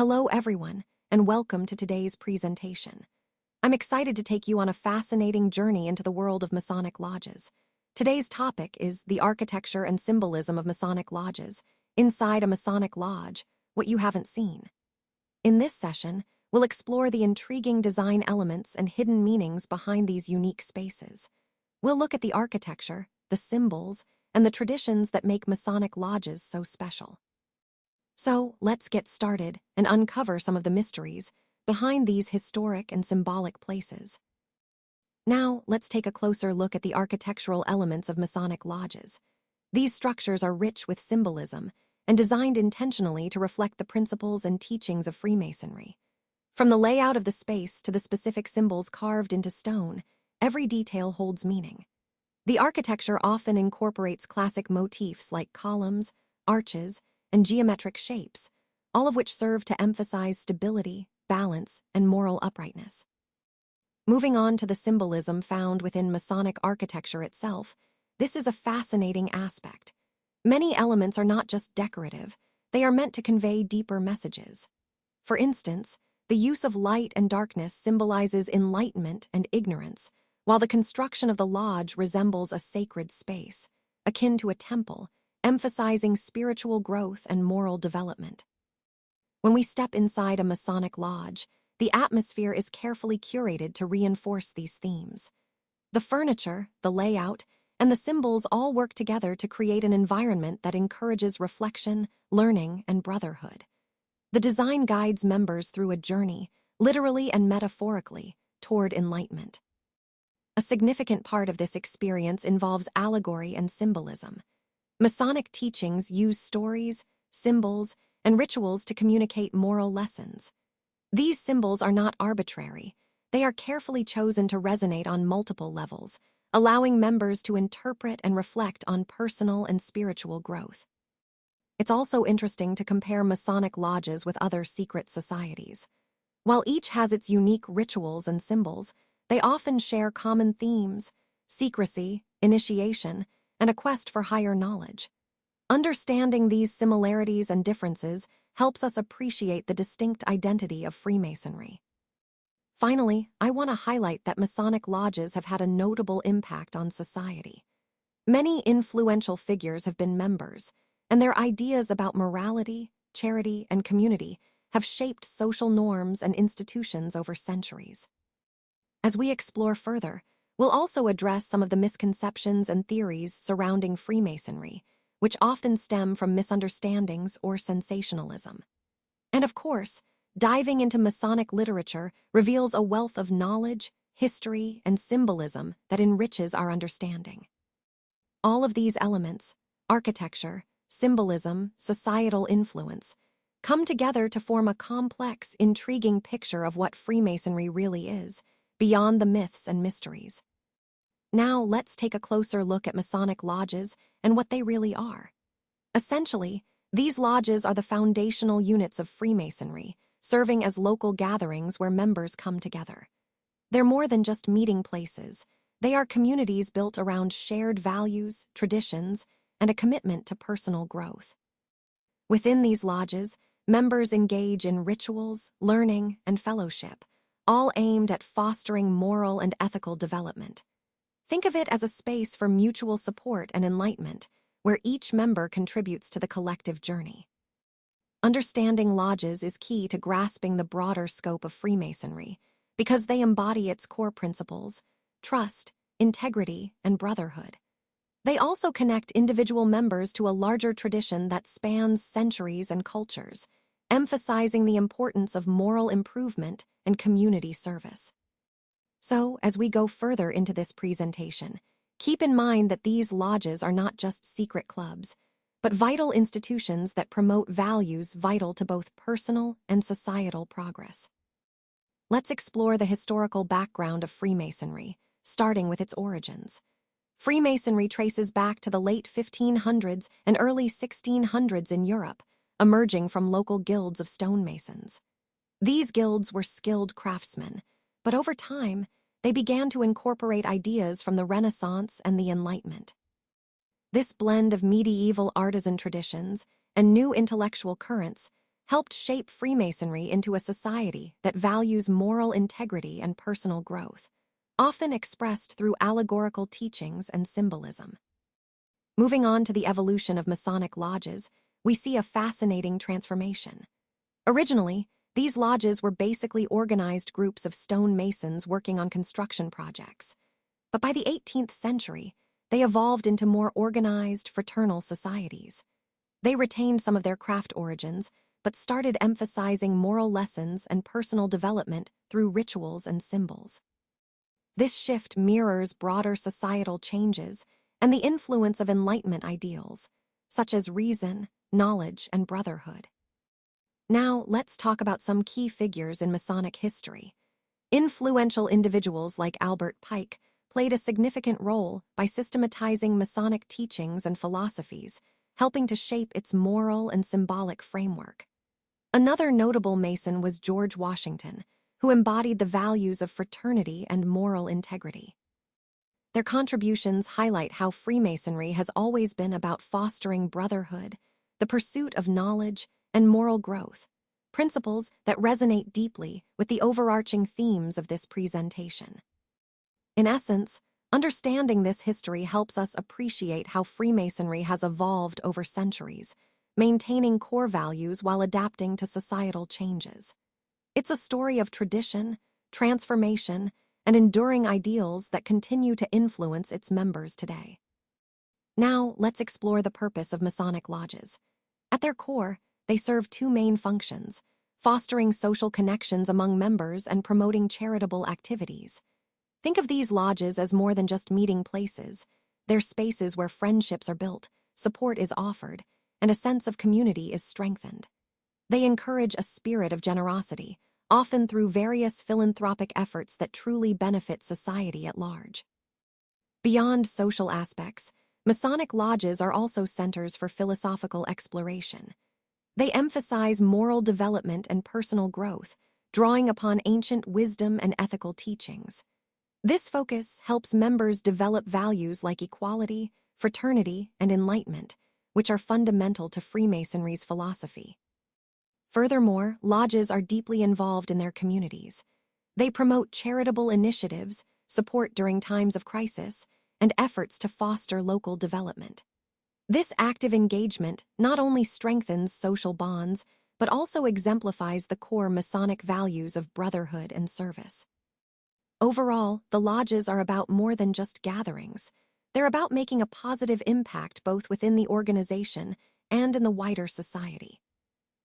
Hello, everyone, and welcome to today's presentation. I'm excited to take you on a fascinating journey into the world of Masonic lodges. Today's topic is the architecture and symbolism of Masonic lodges. Inside a Masonic lodge, what you haven't seen. In this session, we'll explore the intriguing design elements and hidden meanings behind these unique spaces. We'll look at the architecture, the symbols, and the traditions that make Masonic lodges so special. So, let's get started and uncover some of the mysteries behind these historic and symbolic places. Now, let's take a closer look at the architectural elements of Masonic lodges. These structures are rich with symbolism and designed intentionally to reflect the principles and teachings of Freemasonry. From the layout of the space to the specific symbols carved into stone, every detail holds meaning. The architecture often incorporates classic motifs like columns, arches, and geometric shapes, all of which serve to emphasize stability, balance, and moral uprightness. Moving on to the symbolism found within Masonic architecture itself, this is a fascinating aspect. Many elements are not just decorative, they are meant to convey deeper messages. For instance, the use of light and darkness symbolizes enlightenment and ignorance, while the construction of the lodge resembles a sacred space, akin to a temple, emphasizing spiritual growth and moral development. When we step inside a Masonic lodge, the atmosphere is carefully curated to reinforce these themes. The furniture, the layout, and the symbols all work together to create an environment that encourages reflection, learning, and brotherhood. The design guides members through a journey, literally and metaphorically, toward enlightenment. A significant part of this experience involves allegory and symbolism. Masonic teachings use stories, symbols, and rituals to communicate moral lessons. These symbols are not arbitrary. They are carefully chosen to resonate on multiple levels, allowing members to interpret and reflect on personal and spiritual growth. It's also interesting to compare Masonic lodges with other secret societies. While each has its unique rituals and symbols, they often share common themes: secrecy, initiation, and a quest for higher knowledge. Understanding these similarities and differences helps us appreciate the distinct identity of Freemasonry. Finally, I want to highlight that Masonic lodges have had a notable impact on society. Many influential figures have been members, and their ideas about morality, charity, and community have shaped social norms and institutions over centuries. As we explore further, we'll also address some of the misconceptions and theories surrounding Freemasonry, which often stem from misunderstandings or sensationalism. And of course, diving into Masonic literature reveals a wealth of knowledge, history, and symbolism that enriches our understanding. All of these elements, architecture, symbolism, societal influence, come together to form a complex, intriguing picture of what Freemasonry really is, beyond the myths and mysteries. Now, let's take a closer look at Masonic lodges and what they really are. Essentially, these lodges are the foundational units of Freemasonry, serving as local gatherings where members come together. They're more than just meeting places. They are communities built around shared values, traditions, and a commitment to personal growth. Within these lodges, members engage in rituals, learning, and fellowship, all aimed at fostering moral and ethical development. Think of it as a space for mutual support and enlightenment, where each member contributes to the collective journey. Understanding lodges is key to grasping the broader scope of Freemasonry, because they embody its core principles: trust, integrity, and brotherhood. They also connect individual members to a larger tradition that spans centuries and cultures, emphasizing the importance of moral improvement and community service. So, as we go further into this presentation, keep in mind that these lodges are not just secret clubs, but vital institutions that promote values vital to both personal and societal progress. Let's explore the historical background of Freemasonry, starting with its origins. Freemasonry traces back to the late 1500s and early 1600s in Europe, emerging from local guilds of stonemasons. These guilds were skilled craftsmen, but over time, they began to incorporate ideas from the Renaissance and the Enlightenment. This blend of medieval artisan traditions and new intellectual currents helped shape Freemasonry into a society that values moral integrity and personal growth, often expressed through allegorical teachings and symbolism. Moving on to the evolution of Masonic lodges, we see a fascinating transformation. Originally, these lodges were basically organized groups of stone masons working on construction projects. But by the 18th century, they evolved into more organized, fraternal societies. They retained some of their craft origins, but started emphasizing moral lessons and personal development through rituals and symbols. This shift mirrors broader societal changes and the influence of Enlightenment ideals, such as reason, knowledge, and brotherhood. Now, let's talk about some key figures in Masonic history. Influential individuals like Albert Pike played a significant role by systematizing Masonic teachings and philosophies, helping to shape its moral and symbolic framework. Another notable Mason was George Washington, who embodied the values of fraternity and moral integrity. Their contributions highlight how Freemasonry has always been about fostering brotherhood, the pursuit of knowledge, and moral growth, principles that resonate deeply with the overarching themes of this presentation. In essence, understanding this history helps us appreciate how Freemasonry has evolved over centuries, maintaining core values while adapting to societal changes. It's a story of tradition, transformation, and enduring ideals that continue to influence its members today. Now, let's explore the purpose of Masonic lodges. At their core, they serve two main functions: fostering social connections among members and promoting charitable activities. Think of these lodges as more than just meeting places. They're spaces where friendships are built, support is offered, and a sense of community is strengthened. They encourage a spirit of generosity, often through various philanthropic efforts that truly benefit society at large. Beyond social aspects, Masonic lodges are also centers for philosophical exploration. They emphasize moral development and personal growth, drawing upon ancient wisdom and ethical teachings. This focus helps members develop values like equality, fraternity, and enlightenment, which are fundamental to Freemasonry's philosophy. Furthermore, lodges are deeply involved in their communities. They promote charitable initiatives, support during times of crisis, and efforts to foster local development. This active engagement not only strengthens social bonds, but also exemplifies the core Masonic values of brotherhood and service. Overall, the lodges are about more than just gatherings. They're about making a positive impact both within the organization and in the wider society.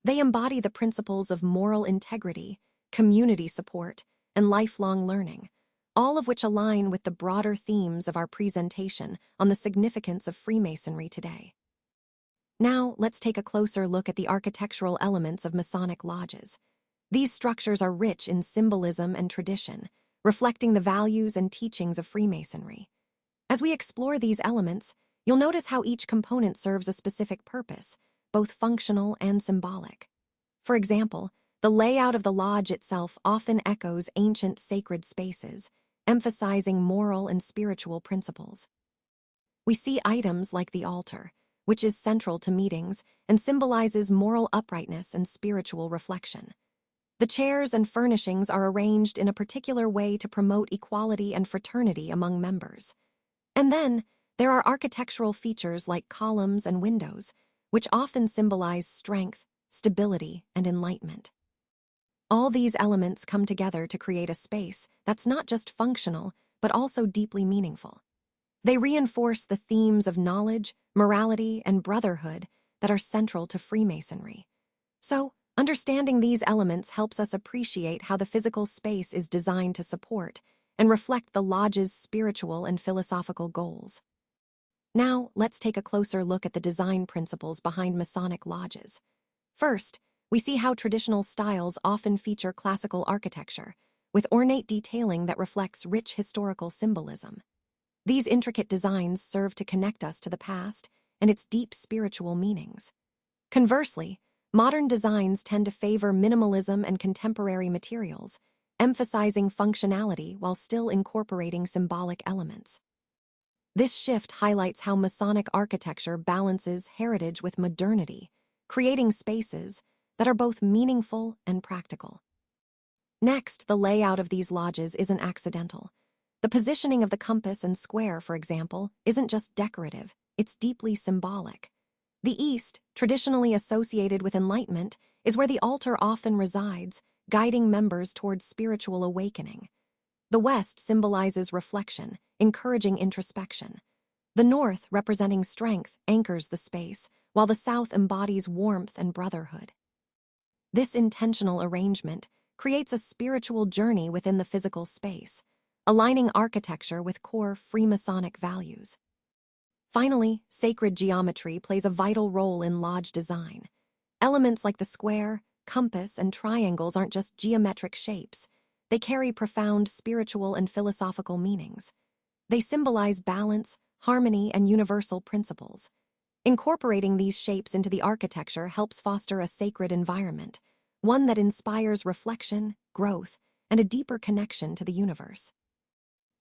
They embody the principles of moral integrity, community support, and lifelong learning, all of which align with the broader themes of our presentation on the significance of Freemasonry today. Now, let's take a closer look at the architectural elements of Masonic lodges. These structures are rich in symbolism and tradition, reflecting the values and teachings of Freemasonry. As we explore these elements, you'll notice how each component serves a specific purpose, both functional and symbolic. For example, the layout of the lodge itself often echoes ancient sacred spaces, emphasizing moral and spiritual principles. We see items like the altar, which is central to meetings and symbolizes moral uprightness and spiritual reflection. The chairs and furnishings are arranged in a particular way to promote equality and fraternity among members. And then, there are architectural features like columns and windows, which often symbolize strength, stability, and enlightenment. All these elements come together to create a space that's not just functional, but also deeply meaningful. They reinforce the themes of knowledge, morality, and brotherhood that are central to Freemasonry. So, understanding these elements helps us appreciate how the physical space is designed to support and reflect the lodge's spiritual and philosophical goals. Now, let's take a closer look at the design principles behind Masonic lodges. First, we see how traditional styles often feature classical architecture, with ornate detailing that reflects rich historical symbolism. These intricate designs serve to connect us to the past and its deep spiritual meanings. Conversely, modern designs tend to favor minimalism and contemporary materials, emphasizing functionality while still incorporating symbolic elements. This shift highlights how Masonic architecture balances heritage with modernity, creating spaces that are both meaningful and practical. Next, the layout of these lodges isn't accidental. The positioning of the compass and square, for example, isn't just decorative, it's deeply symbolic. The East, traditionally associated with enlightenment, is where the altar often resides, guiding members towards spiritual awakening. The West symbolizes reflection, encouraging introspection. The North, representing strength, anchors the space, while the South embodies warmth and brotherhood. This intentional arrangement creates a spiritual journey within the physical space, aligning architecture with core Freemasonic values. Finally, sacred geometry plays a vital role in lodge design. Elements like the square, compass, and triangles aren't just geometric shapes. They carry profound spiritual and philosophical meanings. They symbolize balance, harmony, and universal principles. Incorporating these shapes into the architecture helps foster a sacred environment, one that inspires reflection, growth, and a deeper connection to the universe.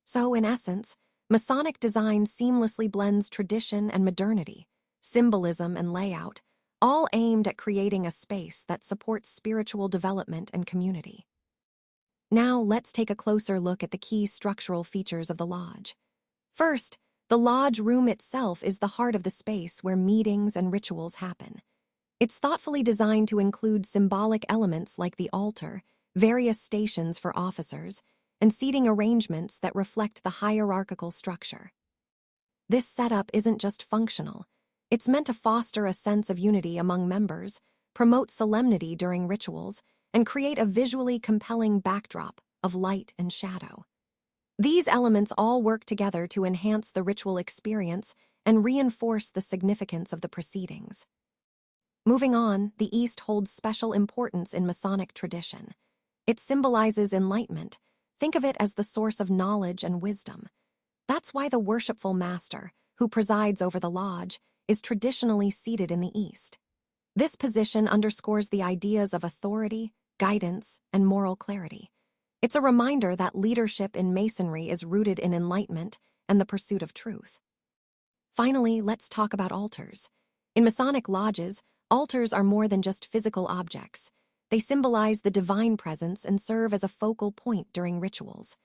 So, in essence, Masonic design seamlessly blends tradition and modernity, symbolism and layout, all aimed at creating a space that supports spiritual development and community. Now, let's take a closer look at the key structural features of the lodge. First, the lodge room itself is the heart of the space where meetings and rituals happen. It's thoughtfully designed to include symbolic elements like the altar, various stations for officers, and seating arrangements that reflect the hierarchical structure. This setup isn't just functional. It's meant to foster a sense of unity among members, promote solemnity during rituals, and create a visually compelling backdrop of light and shadow. These elements all work together to enhance the ritual experience and reinforce the significance of the proceedings. Moving on, the East holds special importance in Masonic tradition. It symbolizes enlightenment. Think of it as the source of knowledge and wisdom. That's why the worshipful master, who presides over the lodge, is traditionally seated in the East. This position underscores the ideas of authority, guidance, and moral clarity. It's a reminder that leadership in Masonry is rooted in enlightenment and the pursuit of truth. Finally, let's talk about altars. In Masonic lodges, altars are more than just physical objects. They symbolize the divine presence and serve as a focal point during rituals.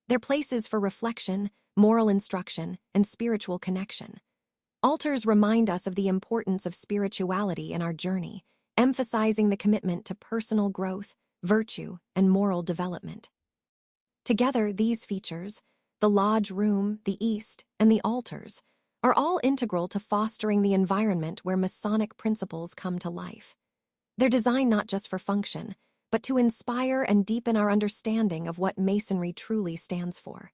They're places for reflection, moral instruction, and spiritual connection. Altars remind us of the importance of spirituality in our journey, emphasizing the commitment to personal growth, virtue, and moral development. Together, these features, the lodge room, the East, and the altars, are all integral to fostering the environment where Masonic principles come to life. They're designed not just for function, but to inspire and deepen our understanding of what Masonry truly stands for.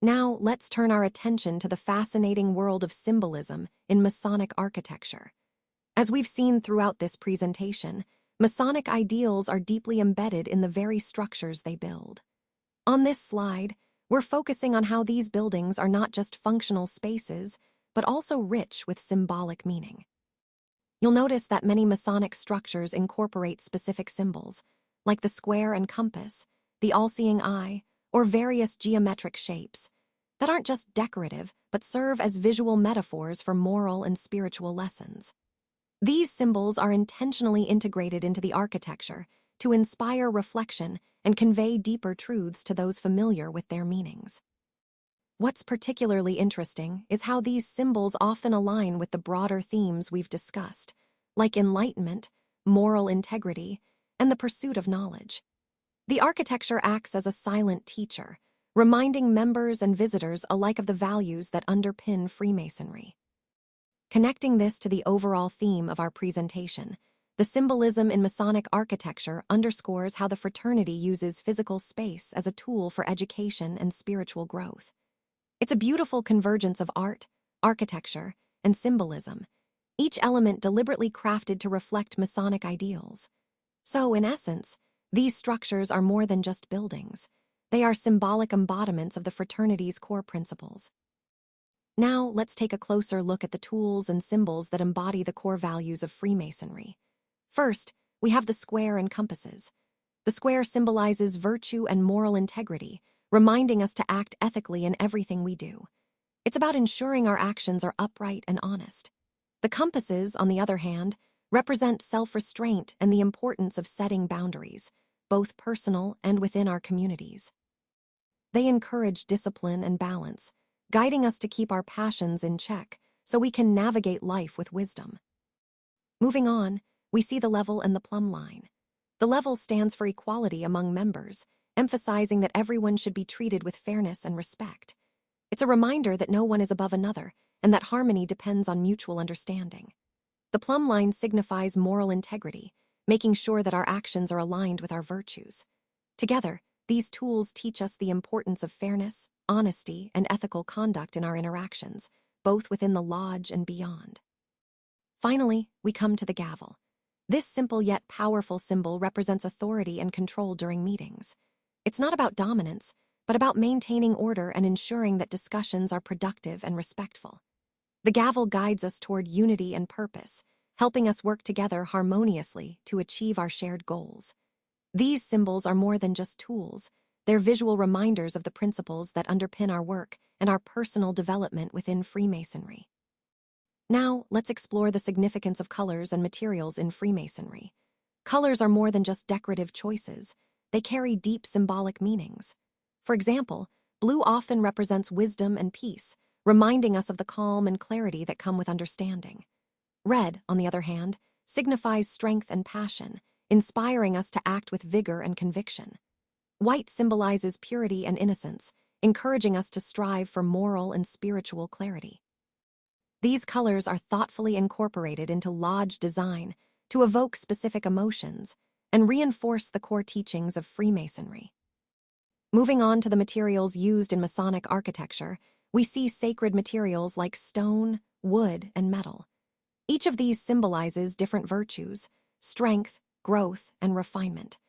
Now, let's turn our attention to the fascinating world of symbolism in Masonic architecture. As we've seen throughout this presentation, Masonic ideals are deeply embedded in the very structures they build. On this slide, we're focusing on how these buildings are not just functional spaces, but also rich with symbolic meaning. You'll notice that many Masonic structures incorporate specific symbols, like the square and compass, the all-seeing eye, or various geometric shapes, that aren't just decorative, but serve as visual metaphors for moral and spiritual lessons. These symbols are intentionally integrated into the architecture to inspire reflection and convey deeper truths to those familiar with their meanings. What's particularly interesting is how these symbols often align with the broader themes we've discussed, like enlightenment, moral integrity, and the pursuit of knowledge. The architecture acts as a silent teacher, reminding members and visitors alike of the values that underpin Freemasonry. Connecting this to the overall theme of our presentation, the symbolism in Masonic architecture underscores how the fraternity uses physical space as a tool for education and spiritual growth. It's a beautiful convergence of art, architecture, and symbolism, each element deliberately crafted to reflect Masonic ideals. So, in essence, these structures are more than just buildings. They are symbolic embodiments of the fraternity's core principles. Now, let's take a closer look at the tools and symbols that embody the core values of Freemasonry. First, we have the square and compasses. The square symbolizes virtue and moral integrity, reminding us to act ethically in everything we do. It's about ensuring our actions are upright and honest. The compasses, on the other hand, represent self-restraint and the importance of setting boundaries, both personal and within our communities. They encourage discipline and balance, guiding us to keep our passions in check so we can navigate life with wisdom. Moving on, we see the level and the plumb line. The level stands for equality among members, emphasizing that everyone should be treated with fairness and respect. It's a reminder that no one is above another, and that harmony depends on mutual understanding. The plumb line signifies moral integrity, making sure that our actions are aligned with our virtues. Together, these tools teach us the importance of fairness, honesty, and ethical conduct in our interactions, both within the lodge and beyond. Finally, we come to the gavel. This simple yet powerful symbol represents authority and control during meetings. It's not about dominance, but about maintaining order and ensuring that discussions are productive and respectful. The gavel guides us toward unity and purpose, helping us work together harmoniously to achieve our shared goals. These symbols are more than just tools. They're visual reminders of the principles that underpin our work and our personal development within Freemasonry. Now, let's explore the significance of colors and materials in Freemasonry. Colors are more than just decorative choices. They carry deep symbolic meanings. For example, blue often represents wisdom and peace, reminding us of the calm and clarity that come with understanding. Red, on the other hand, signifies strength and passion, inspiring us to act with vigor and conviction. White symbolizes purity and innocence, encouraging us to strive for moral and spiritual clarity. These colors are thoughtfully incorporated into lodge design to evoke specific emotions and reinforce the core teachings of Freemasonry. Moving on to the materials used in Masonic architecture, we see sacred materials like stone, wood, and metal. Each of these symbolizes different virtues: strength, growth, and refinement.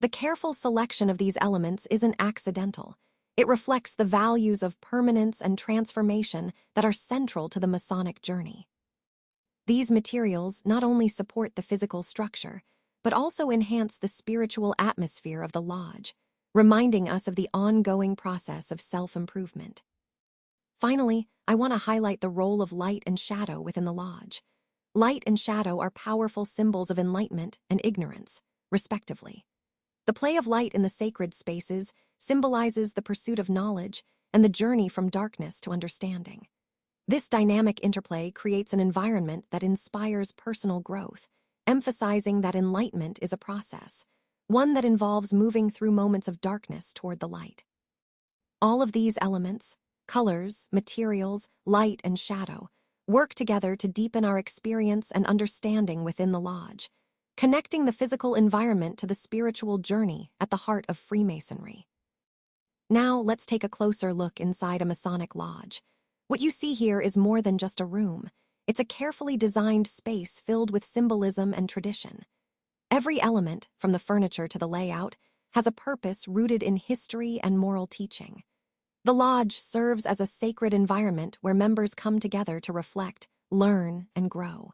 The careful selection of these elements isn't accidental. It reflects the values of permanence and transformation that are central to the Masonic journey. These materials not only support the physical structure, but also enhance the spiritual atmosphere of the lodge, reminding us of the ongoing process of self-improvement. Finally, I want to highlight the role of light and shadow within the lodge. Light and shadow are powerful symbols of enlightenment and ignorance, respectively. The play of light in the sacred spaces symbolizes the pursuit of knowledge and the journey from darkness to understanding. This dynamic interplay creates an environment that inspires personal growth, emphasizing that enlightenment is a process, one that involves moving through moments of darkness toward the light. All of these elements, colors, materials, light, and shadow, work together to deepen our experience and understanding within the lodge, connecting the physical environment to the spiritual journey at the heart of Freemasonry. Now, let's take a closer look inside a Masonic lodge. What you see here is more than just a room. It's a carefully designed space filled with symbolism and tradition. Every element, from the furniture to the layout, has a purpose rooted in history and moral teaching. The lodge serves as a sacred environment where members come together to reflect, learn, and grow.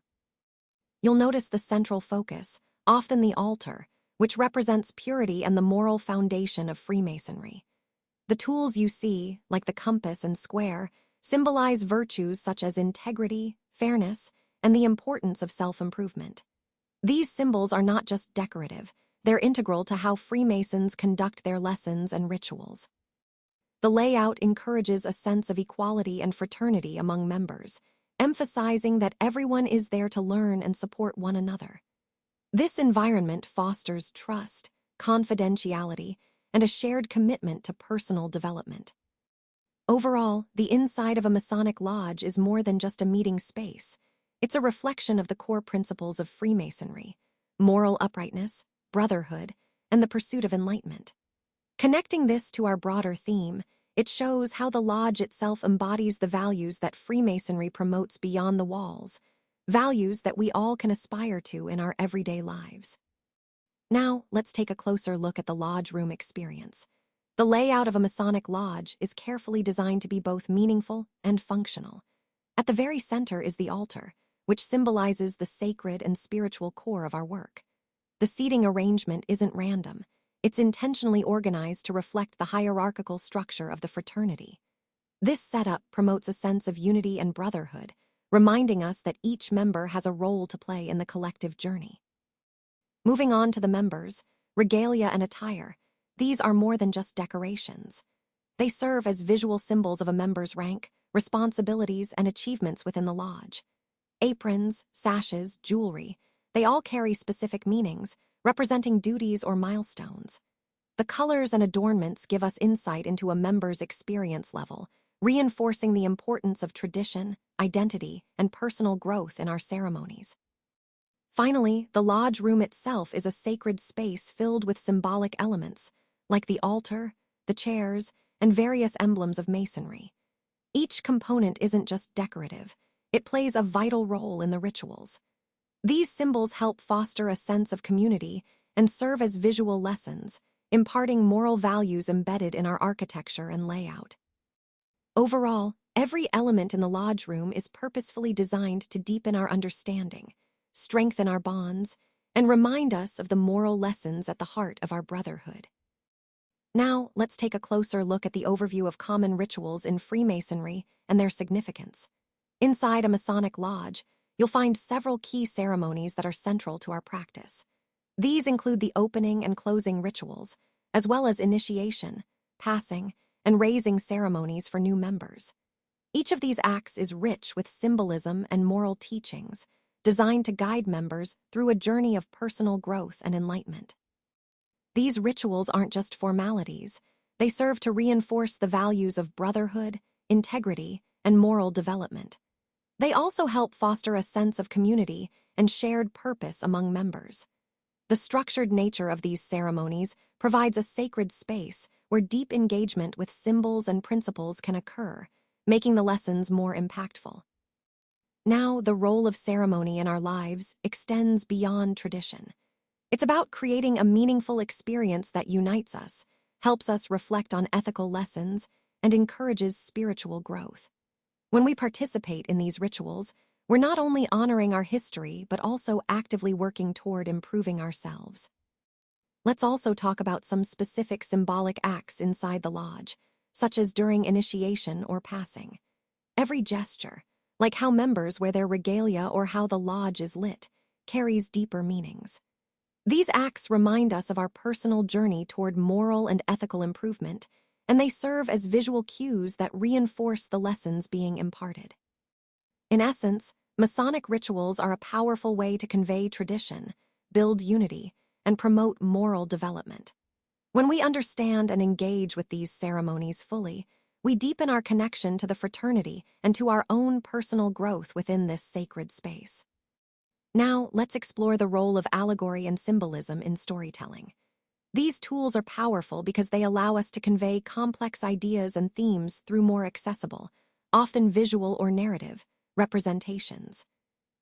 You'll notice the central focus, often the altar, which represents purity and the moral foundation of Freemasonry. The tools you see, like the compass and square, symbolize virtues such as integrity, fairness, and the importance of self-improvement. These symbols are not just decorative, they're integral to how Freemasons conduct their lessons and rituals. The layout encourages a sense of equality and fraternity among members, emphasizing that everyone is there to learn and support one another. This environment fosters trust, confidentiality, and a shared commitment to personal development. Overall, the inside of a Masonic lodge is more than just a meeting space. It's a reflection of the core principles of Freemasonry: moral uprightness, brotherhood, and the pursuit of enlightenment. Connecting this to our broader theme, it shows how the lodge itself embodies the values that Freemasonry promotes beyond the walls, values that we all can aspire to in our everyday lives. Now, let's take a closer look at the lodge room experience. The layout of a Masonic lodge is carefully designed to be both meaningful and functional. At the very center is the altar, which symbolizes the sacred and spiritual core of our work. The seating arrangement isn't random. It's intentionally organized to reflect the hierarchical structure of the fraternity. This setup promotes a sense of unity and brotherhood, reminding us that each member has a role to play in the collective journey. Moving on to the members, regalia and attire, these are more than just decorations. They serve as visual symbols of a member's rank, responsibilities, and achievements within the lodge. Aprons, sashes, jewelry, they all carry specific meanings, representing duties or milestones. The colors and adornments give us insight into a member's experience level, reinforcing the importance of tradition, identity, and personal growth in our ceremonies. Finally, the lodge room itself is a sacred space filled with symbolic elements, like the altar, the chairs, and various emblems of Masonry. Each component isn't just decorative, it plays a vital role in the rituals. These symbols help foster a sense of community and serve as visual lessons, imparting moral values embedded in our architecture and layout. Overall, every element in the lodge room is purposefully designed to deepen our understanding, strengthen our bonds, and remind us of the moral lessons at the heart of our brotherhood. Now, let's take a closer look at the overview of common rituals in Freemasonry and their significance. Inside a Masonic Lodge, you'll find several key ceremonies that are central to our practice. These include the opening and closing rituals, as well as initiation, passing, and raising ceremonies for new members. Each of these acts is rich with symbolism and moral teachings, designed to guide members through a journey of personal growth and enlightenment. These rituals aren't just formalities, they serve to reinforce the values of brotherhood, integrity, and moral development. They also help foster a sense of community and shared purpose among members. The structured nature of these ceremonies provides a sacred space where deep engagement with symbols and principles can occur, making the lessons more impactful. Now, the role of ceremony in our lives extends beyond tradition. It's about creating a meaningful experience that unites us, helps us reflect on ethical lessons, and encourages spiritual growth. When we participate in these rituals, we're not only honoring our history, but also actively working toward improving ourselves. Let's also talk about some specific symbolic acts inside the lodge, such as during initiation or passing. Every gesture, like how members wear their regalia or how the lodge is lit, carries deeper meanings. These acts remind us of our personal journey toward moral and ethical improvement, and they serve as visual cues that reinforce the lessons being imparted. In essence, Masonic rituals are a powerful way to convey tradition, build unity, and promote moral development. When we understand and engage with these ceremonies fully, we deepen our connection to the fraternity and to our own personal growth within this sacred space. Now, let's explore the role of allegory and symbolism in storytelling. These tools are powerful because they allow us to convey complex ideas and themes through more accessible, often visual or narrative, representations.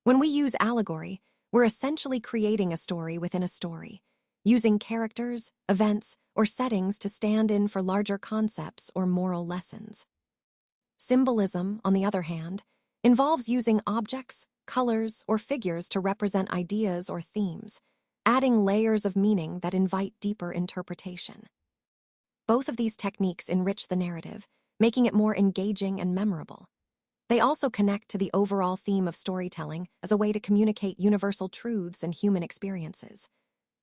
When we use allegory, we're essentially creating a story within a story, using characters, events, or settings to stand in for larger concepts or moral lessons. Symbolism, on the other hand, involves using objects, colors, or figures to represent ideas or themes, adding layers of meaning that invite deeper interpretation. Both of these techniques enrich the narrative, making it more engaging and memorable. They also connect to the overall theme of storytelling as a way to communicate universal truths and human experiences.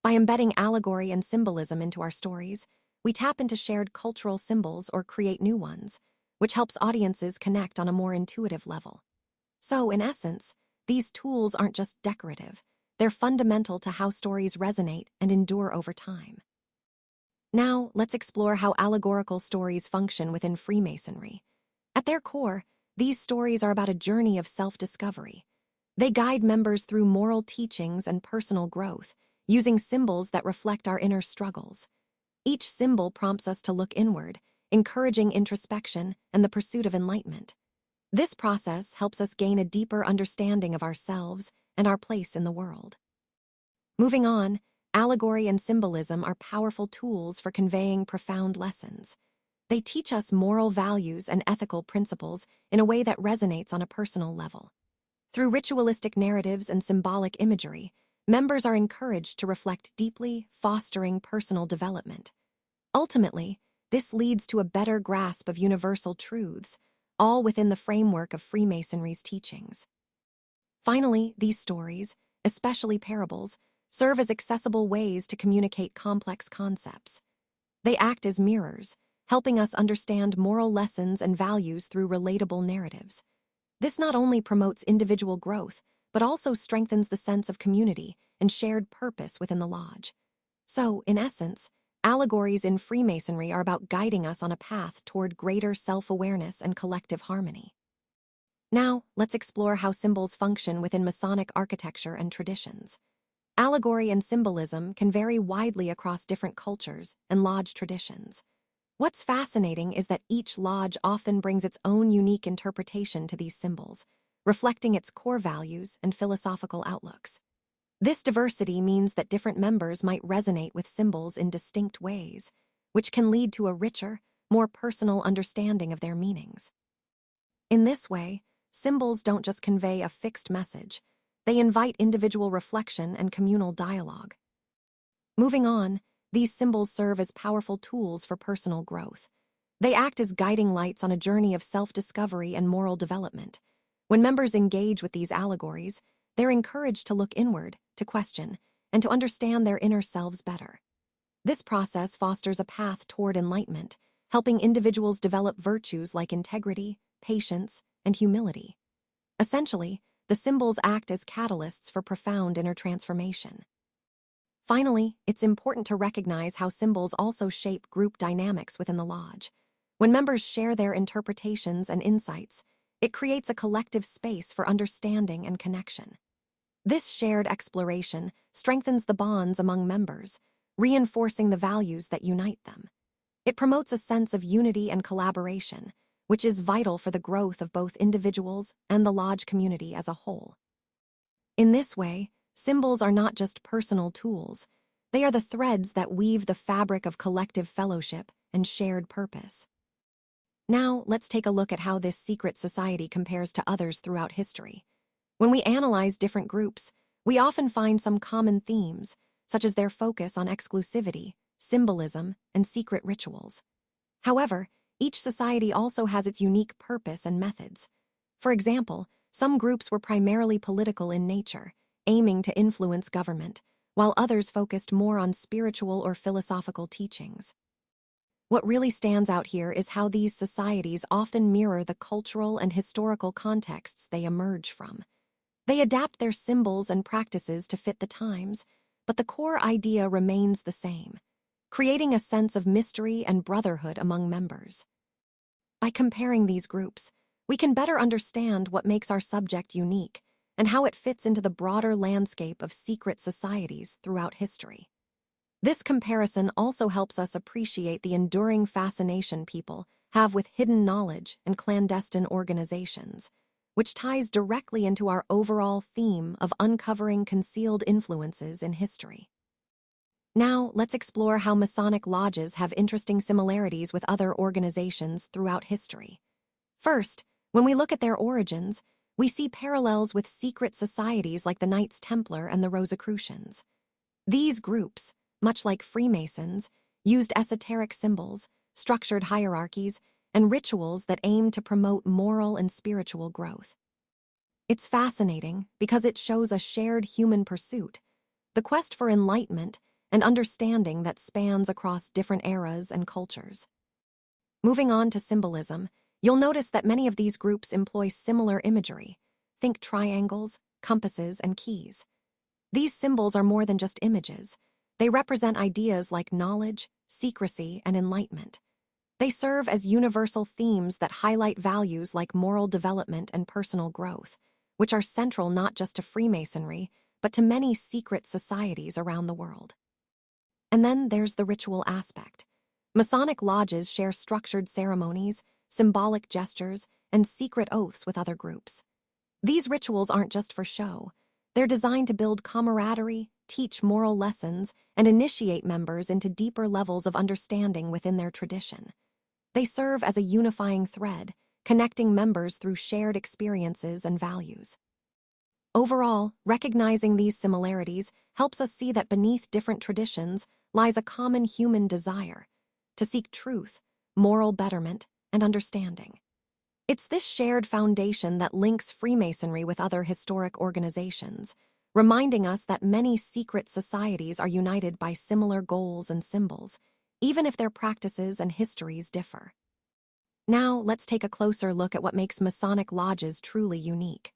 By embedding allegory and symbolism into our stories, we tap into shared cultural symbols or create new ones, which helps audiences connect on a more intuitive level. So, in essence, these tools aren't just decorative, they're fundamental to how stories resonate and endure over time. Now, let's explore how allegorical stories function within Freemasonry. At their core, these stories are about a journey of self-discovery. They guide members through moral teachings and personal growth, using symbols that reflect our inner struggles. Each symbol prompts us to look inward, encouraging introspection and the pursuit of enlightenment. This process helps us gain a deeper understanding of ourselves and our place in the world. Moving on, allegory and symbolism are powerful tools for conveying profound lessons. They teach us moral values and ethical principles in a way that resonates on a personal level. Through ritualistic narratives and symbolic imagery, members are encouraged to reflect deeply, fostering personal development. Ultimately, this leads to a better grasp of universal truths, all within the framework of Freemasonry's teachings. Finally, these stories, especially parables, serve as accessible ways to communicate complex concepts. They act as mirrors, helping us understand moral lessons and values through relatable narratives. This not only promotes individual growth, but also strengthens the sense of community and shared purpose within the lodge. So, in essence, allegories in Freemasonry are about guiding us on a path toward greater self-awareness and collective harmony. Now, let's explore how symbols function within Masonic architecture and traditions. Allegory and symbolism can vary widely across different cultures and lodge traditions. What's fascinating is that each lodge often brings its own unique interpretation to these symbols, reflecting its core values and philosophical outlooks. This diversity means that different members might resonate with symbols in distinct ways, which can lead to a richer, more personal understanding of their meanings. In this way, symbols don't just convey a fixed message, they invite individual reflection and communal dialogue. Moving on, these symbols serve as powerful tools for personal growth. They act as guiding lights on a journey of self-discovery and moral development. When members engage with these allegories, they're encouraged to look inward, to question, and to understand their inner selves better. This process fosters a path toward enlightenment, helping individuals develop virtues like integrity, patience, and humility. Essentially, the symbols act as catalysts for profound inner transformation. Finally, it's important to recognize how symbols also shape group dynamics within the lodge. When members share their interpretations and insights, it creates a collective space for understanding and connection. This shared exploration strengthens the bonds among members, reinforcing the values that unite them. It promotes a sense of unity and collaboration, which is vital for the growth of both individuals and the lodge community as a whole. In this way, symbols are not just personal tools, they are the threads that weave the fabric of collective fellowship and shared purpose. Now, let's take a look at how this secret society compares to others throughout history. When we analyze different groups, we often find some common themes, such as their focus on exclusivity, symbolism, and secret rituals. However, each society also has its unique purpose and methods. For example, some groups were primarily political in nature, aiming to influence government, while others focused more on spiritual or philosophical teachings. What really stands out here is how these societies often mirror the cultural and historical contexts they emerge from. They adapt their symbols and practices to fit the times, but the core idea remains the same, creating a sense of mystery and brotherhood among members. By comparing these groups, we can better understand what makes our subject unique and how it fits into the broader landscape of secret societies throughout history. This comparison also helps us appreciate the enduring fascination people have with hidden knowledge and clandestine organizations, which ties directly into our overall theme of uncovering concealed influences in history. Now, let's explore how Masonic lodges have interesting similarities with other organizations throughout history. First, when we look at their origins, we see parallels with secret societies like the Knights Templar and the Rosicrucians. These groups, much like Freemasons, used esoteric symbols, structured hierarchies, and rituals that aim to promote moral and spiritual growth. It's fascinating because it shows a shared human pursuit, the quest for enlightenment and understanding that spans across different eras and cultures. Moving on to symbolism, you'll notice that many of these groups employ similar imagery. Think triangles, compasses, and keys. These symbols are more than just images. They represent ideas like knowledge, secrecy, and enlightenment. They serve as universal themes that highlight values like moral development and personal growth, which are central not just to Freemasonry, but to many secret societies around the world. And then there's the ritual aspect. Masonic lodges share structured ceremonies, symbolic gestures, and secret oaths with other groups. These rituals aren't just for show. They're designed to build camaraderie, teach moral lessons, and initiate members into deeper levels of understanding within their tradition. They serve as a unifying thread, connecting members through shared experiences and values. Overall, recognizing these similarities helps us see that beneath different traditions lies a common human desire to seek truth, moral betterment, and understanding. It's this shared foundation that links Freemasonry with other historic organizations, reminding us that many secret societies are united by similar goals and symbols, even if their practices and histories differ. Now, let's take a closer look at what makes Masonic lodges truly unique.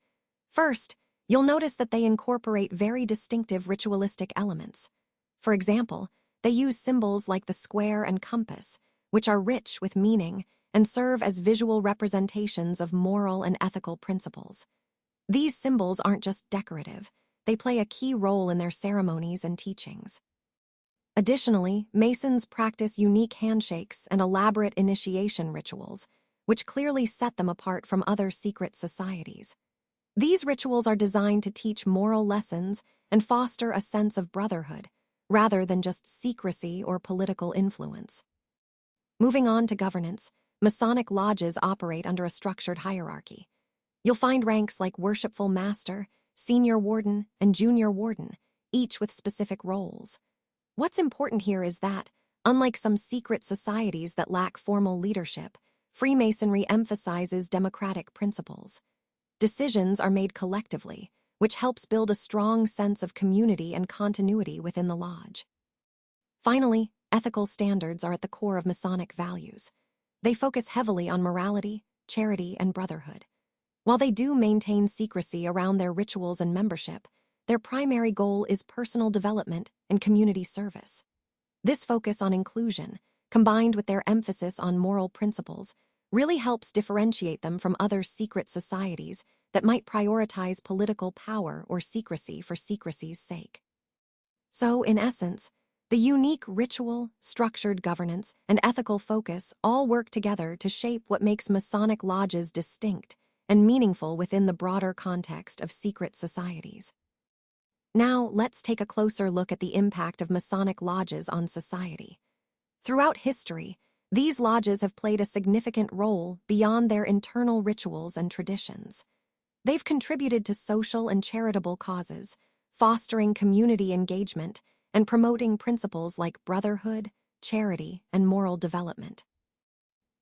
First, you'll notice that they incorporate very distinctive ritualistic elements. For example, they use symbols like the square and compass, which are rich with meaning and serve as visual representations of moral and ethical principles. These symbols aren't just decorative, they play a key role in their ceremonies and teachings. Additionally, Masons practice unique handshakes and elaborate initiation rituals, which clearly set them apart from other secret societies. These rituals are designed to teach moral lessons and foster a sense of brotherhood, rather than just secrecy or political influence. Moving on to governance, Masonic lodges operate under a structured hierarchy. You'll find ranks like Worshipful Master, Senior Warden, and Junior Warden, each with specific roles. What's important here is that, unlike some secret societies that lack formal leadership, Freemasonry emphasizes democratic principles. Decisions are made collectively, which helps build a strong sense of community and continuity within the lodge. Finally, ethical standards are at the core of Masonic values. They focus heavily on morality, charity, and brotherhood. While they do maintain secrecy around their rituals and membership, their primary goal is personal development and community service. This focus on inclusion, combined with their emphasis on moral principles, really helps differentiate them from other secret societies that might prioritize political power or secrecy for secrecy's sake. So, in essence, the unique ritual, structured governance, and ethical focus all work together to shape what makes Masonic lodges distinct and meaningful within the broader context of secret societies. Now, let's take a closer look at the impact of Masonic lodges on society. Throughout history, these lodges have played a significant role beyond their internal rituals and traditions. They've contributed to social and charitable causes, fostering community engagement and promoting principles like brotherhood, charity, and moral development.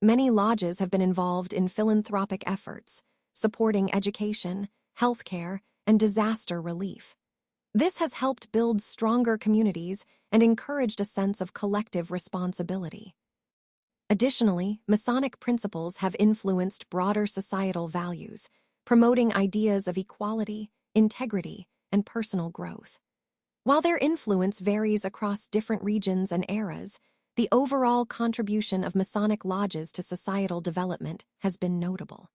Many lodges have been involved in philanthropic efforts, supporting education, healthcare, and disaster relief. This has helped build stronger communities and encouraged a sense of collective responsibility. Additionally, Masonic principles have influenced broader societal values, promoting ideas of equality, integrity, and personal growth. While their influence varies across different regions and eras, the overall contribution of Masonic lodges to societal development has been notable.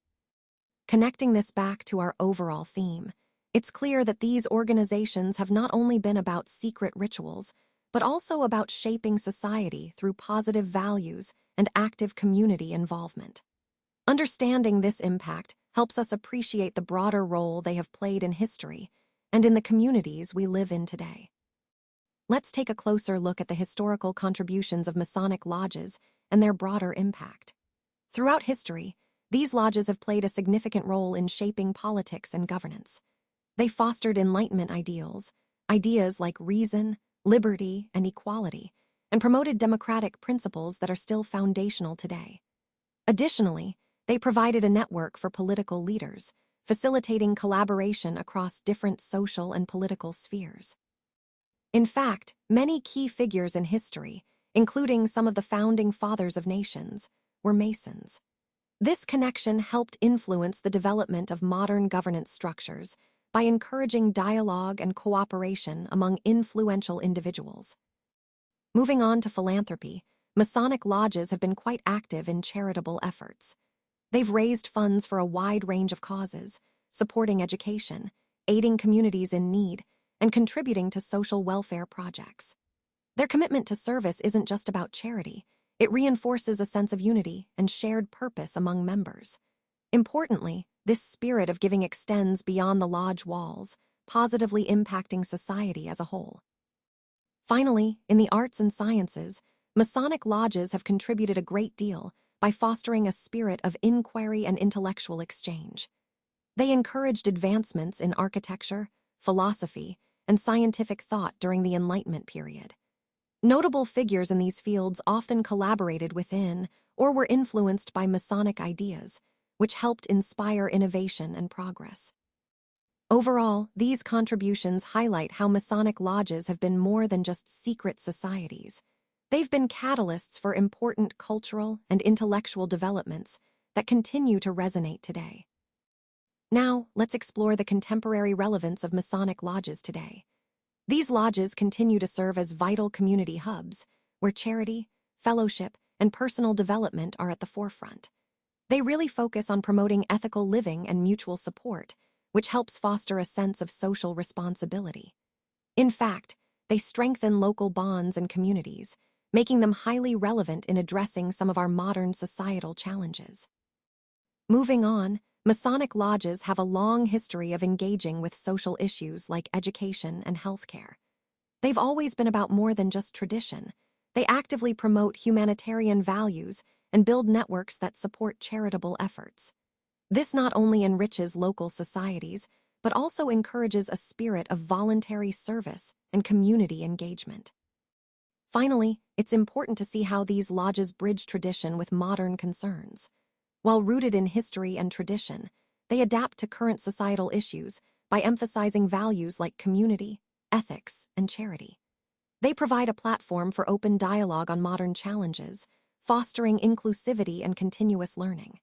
Connecting this back to our overall theme, it's clear that these organizations have not only been about secret rituals, but also about shaping society through positive values and active community involvement. Understanding this impact helps us appreciate the broader role they have played in history and in the communities we live in today. Let's take a closer look at the historical contributions of Masonic lodges and their broader impact. Throughout history, these lodges have played a significant role in shaping politics and governance. They fostered Enlightenment ideals, ideas like reason, liberty, and equality, and promoted democratic principles that are still foundational today. Additionally, they provided a network for political leaders, facilitating collaboration across different social and political spheres. In fact, many key figures in history, including some of the founding fathers of nations, were Masons. This connection helped influence the development of modern governance structures by encouraging dialogue and cooperation among influential individuals. Moving on to philanthropy, Masonic lodges have been quite active in charitable efforts. They've raised funds for a wide range of causes, supporting education, aiding communities in need, and contributing to social welfare projects. Their commitment to service isn't just about charity, it reinforces a sense of unity and shared purpose among members. Importantly, this spirit of giving extends beyond the lodge walls, positively impacting society as a whole. Finally, in the arts and sciences, Masonic lodges have contributed a great deal by fostering a spirit of inquiry and intellectual exchange. They encouraged advancements in architecture, philosophy, and scientific thought during the Enlightenment period. Notable figures in these fields often collaborated within or were influenced by Masonic ideas, which helped inspire innovation and progress. Overall, these contributions highlight how Masonic lodges have been more than just secret societies. They've been catalysts for important cultural and intellectual developments that continue to resonate today. Now, let's explore the contemporary relevance of Masonic lodges today. These lodges continue to serve as vital community hubs, where charity, fellowship, and personal development are at the forefront. They really focus on promoting ethical living and mutual support, which helps foster a sense of social responsibility. In fact, they strengthen local bonds and communities, making them highly relevant in addressing some of our modern societal challenges. Moving on, Masonic lodges have a long history of engaging with social issues like education and healthcare. They've always been about more than just tradition. They actively promote humanitarian values and build networks that support charitable efforts. This not only enriches local societies, but also encourages a spirit of voluntary service and community engagement. Finally, it's important to see how these lodges bridge tradition with modern concerns. While rooted in history and tradition, they adapt to current societal issues by emphasizing values like community, ethics, and charity. They provide a platform for open dialogue on modern challenges, fostering inclusivity and continuous learning.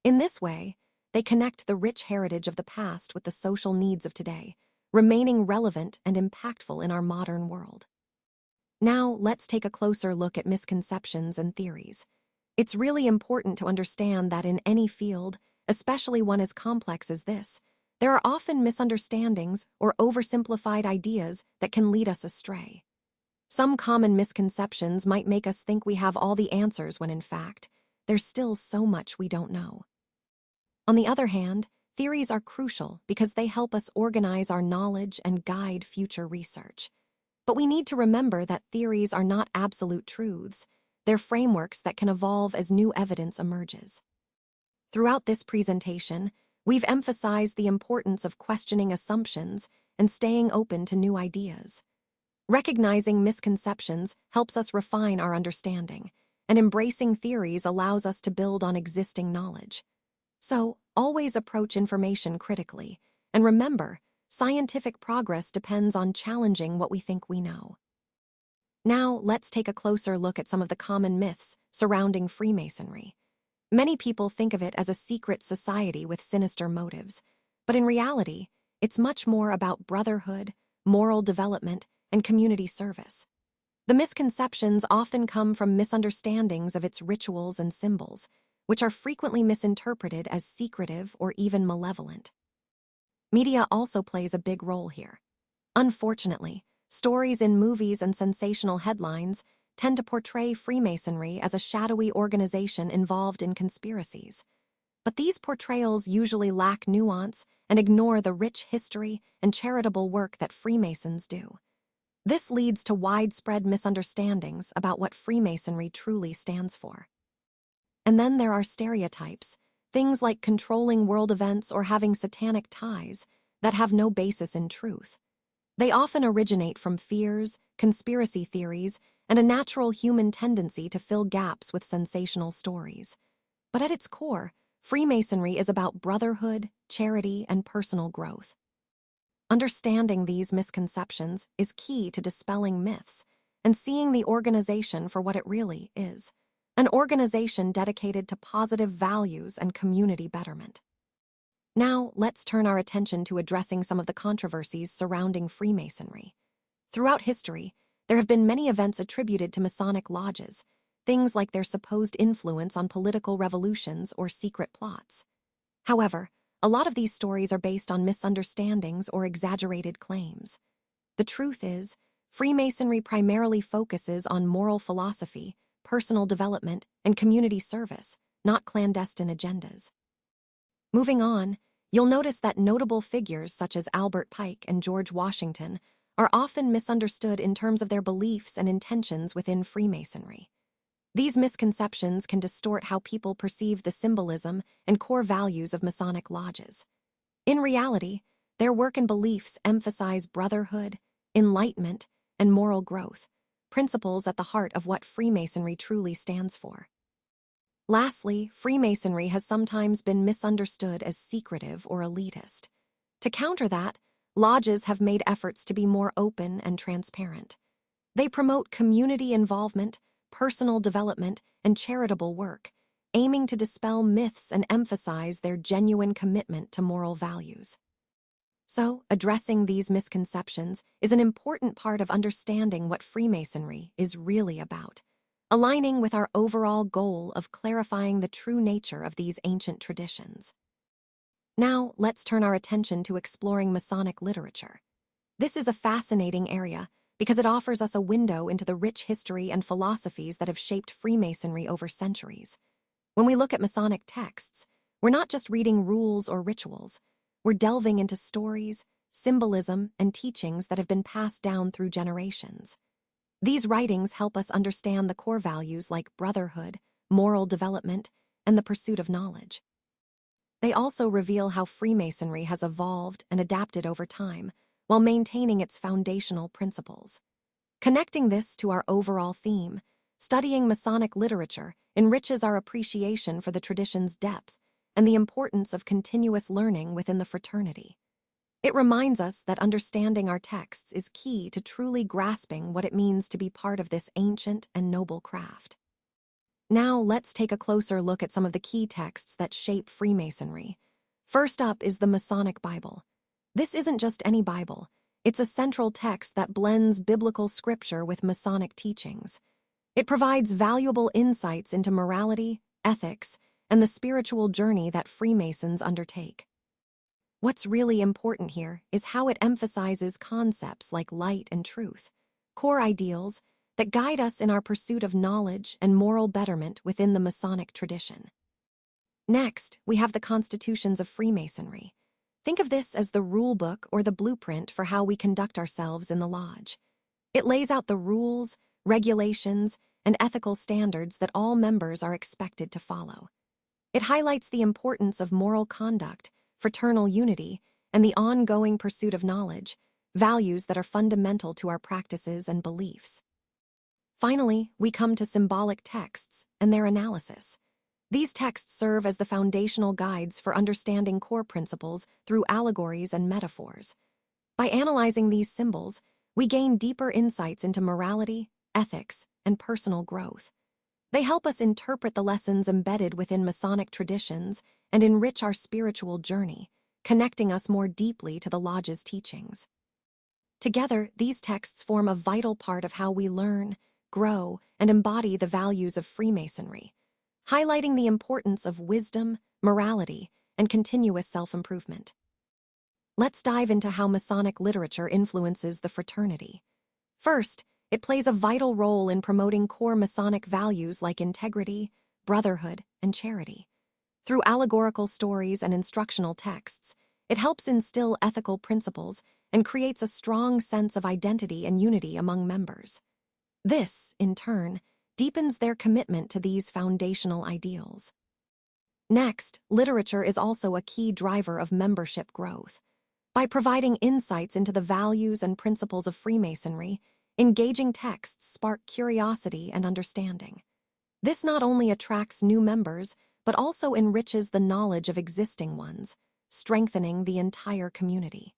In this way, they connect the rich heritage of the past with the social needs of today, remaining relevant and impactful in our modern world. Now, let's take a closer look at misconceptions and theories. It's really important to understand that in any field, especially one as complex as this, there are often misunderstandings or oversimplified ideas that can lead us astray. Some common misconceptions might make us think we have all the answers when in fact, there's still so much we don't know. On the other hand, theories are crucial because they help us organize our knowledge and guide future research. But we need to remember that theories are not absolute truths. They're frameworks that can evolve as new evidence emerges. Throughout this presentation, we've emphasized the importance of questioning assumptions and staying open to new ideas. Recognizing misconceptions helps us refine our understanding, and embracing theories allows us to build on existing knowledge. So, always approach information critically, and remember, scientific progress depends on challenging what we think we know. Now, let's take a closer look at some of the common myths surrounding Freemasonry. Many people think of it as a secret society with sinister motives, but in reality, it's much more about brotherhood, moral development, and community service. The misconceptions often come from misunderstandings of its rituals and symbols, which are frequently misinterpreted as secretive or even malevolent. Media also plays a big role here. Unfortunately, stories in movies and sensational headlines tend to portray Freemasonry as a shadowy organization involved in conspiracies. But these portrayals usually lack nuance and ignore the rich history and charitable work that Freemasons do. This leads to widespread misunderstandings about what Freemasonry truly stands for. And then there are stereotypes, things like controlling world events or having satanic ties, that have no basis in truth. They often originate from fears, conspiracy theories, and a natural human tendency to fill gaps with sensational stories. But at its core, Freemasonry is about brotherhood, charity, and personal growth. Understanding these misconceptions is key to dispelling myths and seeing the organization for what it really is, an organization dedicated to positive values and community betterment. Now, let's turn our attention to addressing some of the controversies surrounding Freemasonry. Throughout history, there have been many events attributed to Masonic lodges, things like their supposed influence on political revolutions or secret plots. However, a lot of these stories are based on misunderstandings or exaggerated claims. The truth is, Freemasonry primarily focuses on moral philosophy, personal development, and community service, not clandestine agendas. Moving on, you'll notice that notable figures such as Albert Pike and George Washington are often misunderstood in terms of their beliefs and intentions within Freemasonry. These misconceptions can distort how people perceive the symbolism and core values of Masonic lodges. In reality, their work and beliefs emphasize brotherhood, enlightenment, and moral growth, principles at the heart of what Freemasonry truly stands for. Lastly, Freemasonry has sometimes been misunderstood as secretive or elitist. To counter that, lodges have made efforts to be more open and transparent. They promote community involvement, personal development, and charitable work, aiming to dispel myths and emphasize their genuine commitment to moral values. So, addressing these misconceptions is an important part of understanding what Freemasonry is really about, aligning with our overall goal of clarifying the true nature of these ancient traditions. Now, let's turn our attention to exploring Masonic literature. This is a fascinating area because it offers us a window into the rich history and philosophies that have shaped Freemasonry over centuries. When we look at Masonic texts, we're not just reading rules or rituals. We're delving into stories, symbolism, and teachings that have been passed down through generations. These writings help us understand the core values like brotherhood, moral development, and the pursuit of knowledge. They also reveal how Freemasonry has evolved and adapted over time while maintaining its foundational principles. Connecting this to our overall theme, studying Masonic literature enriches our appreciation for the tradition's depth and the importance of continuous learning within the fraternity. It reminds us that understanding our texts is key to truly grasping what it means to be part of this ancient and noble craft. Now, let's take a closer look at some of the key texts that shape Freemasonry. First up is the Masonic Bible. This isn't just any Bible. It's a central text that blends biblical scripture with Masonic teachings. It provides valuable insights into morality, ethics, and the spiritual journey that Freemasons undertake. What's really important here is how it emphasizes concepts like light and truth, core ideals that guide us in our pursuit of knowledge and moral betterment within the Masonic tradition. Next, we have the Constitutions of Freemasonry. Think of this as the rule book or the blueprint for how we conduct ourselves in the lodge. It lays out the rules, regulations, and ethical standards that all members are expected to follow. It highlights the importance of moral conduct, fraternal unity, and the ongoing pursuit of knowledge, values that are fundamental to our practices and beliefs. Finally, we come to symbolic texts and their analysis. These texts serve as the foundational guides for understanding core principles through allegories and metaphors. By analyzing these symbols, we gain deeper insights into morality, ethics, and personal growth. They help us interpret the lessons embedded within Masonic traditions and enrich our spiritual journey, connecting us more deeply to the lodge's teachings. Together, these texts form a vital part of how we learn, grow, and embody the values of Freemasonry, highlighting the importance of wisdom, morality, and continuous self-improvement. Let's dive into how Masonic literature influences the fraternity. First, it plays a vital role in promoting core Masonic values like integrity, brotherhood, and charity. Through allegorical stories and instructional texts, it helps instill ethical principles and creates a strong sense of identity and unity among members. This, in turn, deepens their commitment to these foundational ideals. Next, literature is also a key driver of membership growth. By providing insights into the values and principles of Freemasonry, engaging texts spark curiosity and understanding. This not only attracts new members, but also enriches the knowledge of existing ones, strengthening the entire community.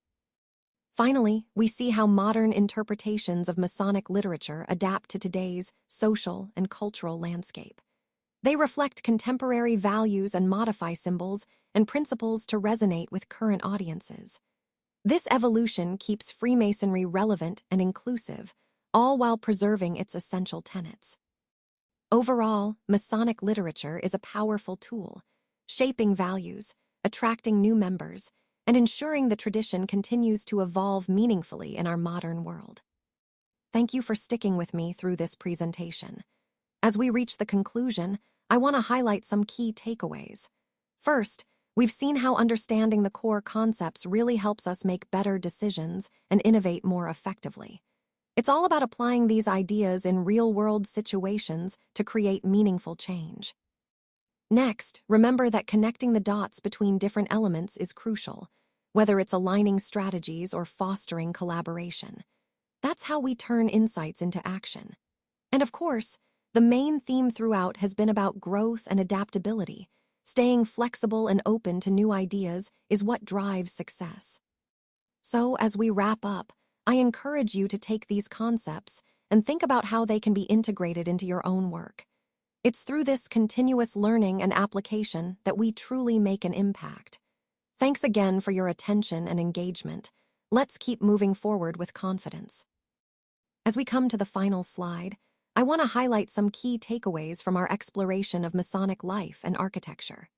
Finally, we see how modern interpretations of Masonic literature adapt to today's social and cultural landscape. They reflect contemporary values and modify symbols and principles to resonate with current audiences. This evolution keeps Freemasonry relevant and inclusive, all while preserving its essential tenets. Overall, Masonic literature is a powerful tool, shaping values, attracting new members, and ensuring the tradition continues to evolve meaningfully in our modern world. Thank you for sticking with me through this presentation. As we reach the conclusion, I want to highlight some key takeaways. First, we've seen how understanding the core concepts really helps us make better decisions and innovate more effectively. It's all about applying these ideas in real-world situations to create meaningful change. Next, remember that connecting the dots between different elements is crucial, whether it's aligning strategies or fostering collaboration. That's how we turn insights into action. And of course, the main theme throughout has been about growth and adaptability. Staying flexible and open to new ideas is what drives success. So, as we wrap up, I encourage you to take these concepts and think about how they can be integrated into your own work. It's through this continuous learning and application that we truly make an impact. Thanks again for your attention and engagement. Let's keep moving forward with confidence. As we come to the final slide, I want to highlight some key takeaways from our exploration of Masonic life and architecture.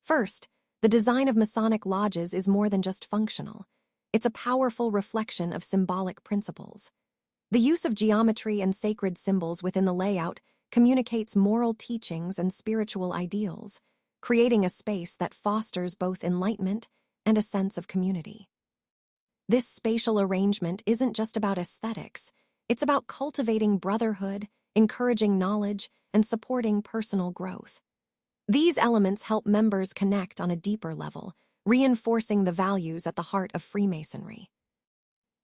First, the design of Masonic lodges is more than just functional. It's a powerful reflection of symbolic principles. The use of geometry and sacred symbols within the layout communicates moral teachings and spiritual ideals, creating a space that fosters both enlightenment and a sense of community. This spatial arrangement isn't just about aesthetics, it's about cultivating brotherhood, encouraging knowledge, and supporting personal growth. These elements help members connect on a deeper level, reinforcing the values at the heart of Freemasonry.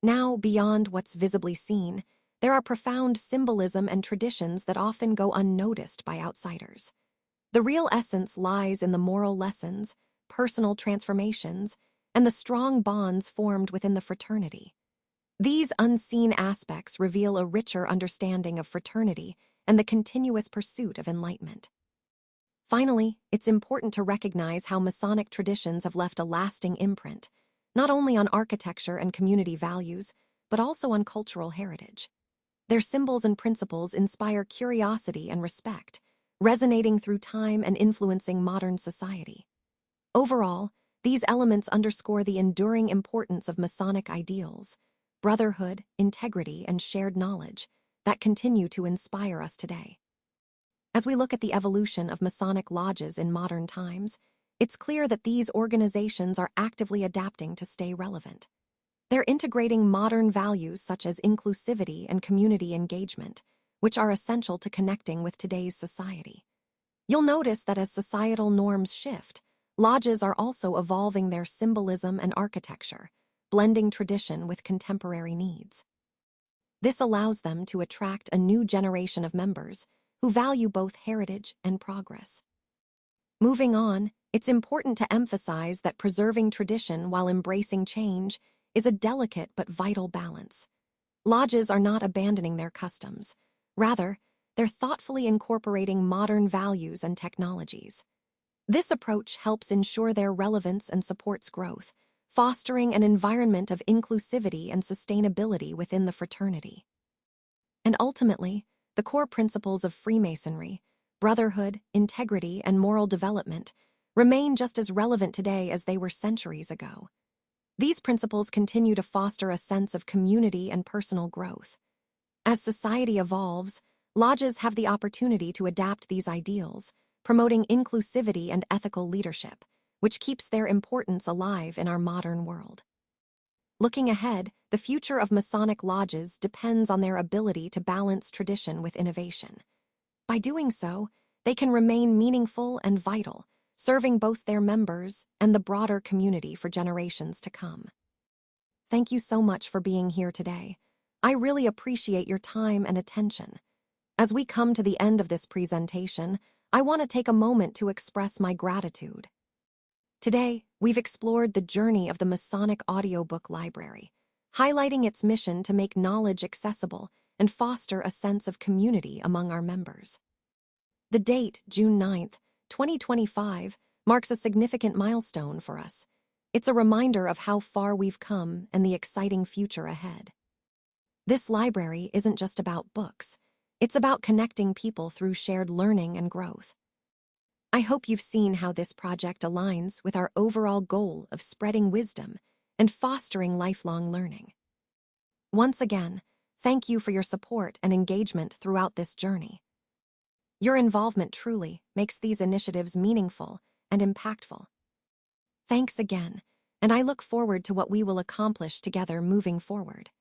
Now, beyond what's visibly seen, there are profound symbolism and traditions that often go unnoticed by outsiders. The real essence lies in the moral lessons, personal transformations, and the strong bonds formed within the fraternity. These unseen aspects reveal a richer understanding of fraternity and the continuous pursuit of enlightenment. Finally, it's important to recognize how Masonic traditions have left a lasting imprint, not only on architecture and community values, but also on cultural heritage. Their symbols and principles inspire curiosity and respect, resonating through time and influencing modern society. Overall, these elements underscore the enduring importance of Masonic ideals, brotherhood, integrity, and shared knowledge that continue to inspire us today. As we look at the evolution of Masonic lodges in modern times, it's clear that these organizations are actively adapting to stay relevant. They're integrating modern values such as inclusivity and community engagement, which are essential to connecting with today's society. You'll notice that as societal norms shift, lodges are also evolving their symbolism and architecture, blending tradition with contemporary needs. This allows them to attract a new generation of members who value both heritage and progress. Moving on, it's important to emphasize that preserving tradition while embracing change is a delicate but vital balance. Lodges are not abandoning their customs. Rather, they're thoughtfully incorporating modern values and technologies. This approach helps ensure their relevance and supports growth, fostering an environment of inclusivity and sustainability within the fraternity. And ultimately, the core principles of Freemasonry, brotherhood, integrity, and moral development, remain just as relevant today as they were centuries ago. These principles continue to foster a sense of community and personal growth. As society evolves, lodges have the opportunity to adapt these ideals, promoting inclusivity and ethical leadership, which keeps their importance alive in our modern world. Looking ahead, the future of Masonic lodges depends on their ability to balance tradition with innovation. By doing so, they can remain meaningful and vital, serving both their members and the broader community for generations to come. Thank you so much for being here today. I really appreciate your time and attention. As we come to the end of this presentation, I want to take a moment to express my gratitude. Today, we've explored the journey of the Masonic Audiobook Library, highlighting its mission to make knowledge accessible and foster a sense of community among our members. The date, June 9th, 2025, marks a significant milestone for us. It's a reminder of how far we've come and the exciting future ahead. This library isn't just about books. It's about connecting people through shared learning and growth. I hope you've seen how this project aligns with our overall goal of spreading wisdom and fostering lifelong learning. Once again, thank you for your support and engagement throughout this journey. Your involvement truly makes these initiatives meaningful and impactful. Thanks again, and I look forward to what we will accomplish together moving forward.